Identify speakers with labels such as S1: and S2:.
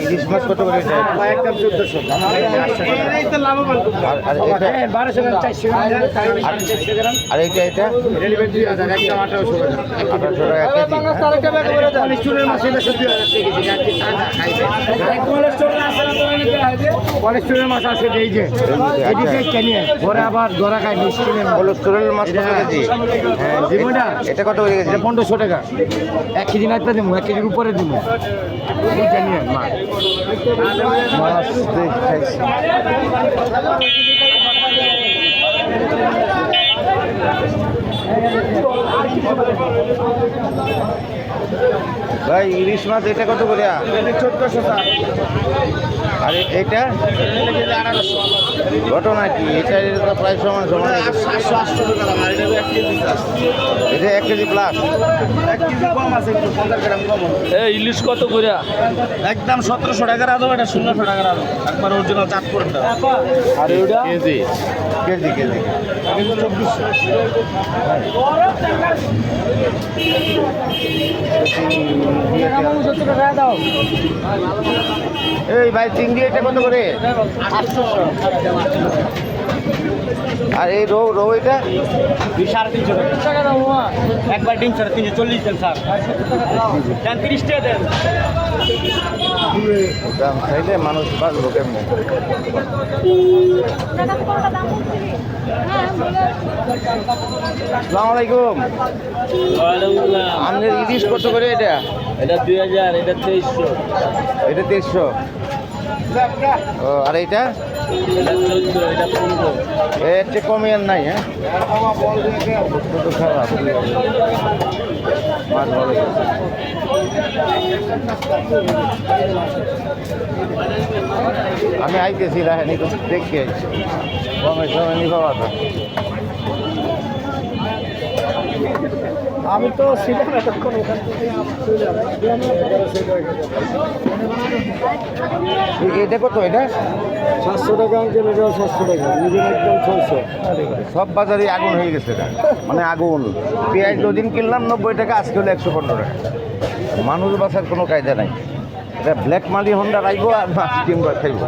S1: ইলিশ মাছ কত করে? একদম 1400। আর এইটা এটা 1800 টাকা
S2: কোলেস্টোরেল মাছ আছে এই যে পরে আবার ধরা খায় মিষ্টি
S1: কোলেস্টোরেল মাছ কত কেজি? এটা কত করে কেজি?
S2: 1500 টাকা। 1 কেজি না দিব, 1 কেজির উপরে দিব। এইটা নিয়ে মাছ
S1: খাইছি। ভাই ইলিশ মাছ এটা কত করে?
S2: 1400
S1: আর এটা ঘটনা কি? এটা তো প্রায় সমান সমান। এটা 1 কেজি প্লাস।
S2: 1 কেজি কম আছে, 50 গ্রাম কম।
S3: ইলিশ কত করে?
S2: একদম 1700 টাকার আদৌ, এটা 1600 টাকার আদৌ, একবার অরিজিনাল চাঁদপুরটা।
S3: আর ওইটা
S1: কেজি কেজি কেজি
S2: 2400।
S1: এই ভাই চিংড়ি এটা কত করে?
S2: 800।
S1: আর এই রৌ রৌ এটা
S2: 350 টাকা দাম। একবার ডিম 340 দেন স্যার। দেন 30 টাকা দেন।
S1: দাম চাইলে মানুষ বাঁচবো কেমনে? আসসালামু আলাইকুম। আমাদের ইলিশ কত করে এটা?
S3: এটা 2000, এটা 2300,
S1: এটা 2300। ও আর এইটা?
S3: এটা 14, এটা 15।
S1: এর চেয়ে কমে আর নাই। হ্যাঁ তো খারাপ মাছ ভালো। আমি আইতেছি রাহেনি তো দেখতে আইছি কমে সময় নি পাওয়া তো।
S2: আমি তো ছিলাম এতক্ষণ ওখান থেকে
S1: এটা কত? এটা
S2: 700 টাকা আঙ্কেল, এটাও 700 টাকা, নিজের একদম 600।
S1: সব বাজারে আগুন হয়ে গেছে এটা, মানে আগুন। পেঁয়াজ দুদিন কিনলাম 90 টাকা, আজকে হলো 115 টাকা। মানুষ বাঁচার কোনো কায়দা নাই। এটা ব্ল্যাক মালি হন্ডা রাখবো আর মাছ কিনবো খাইবো।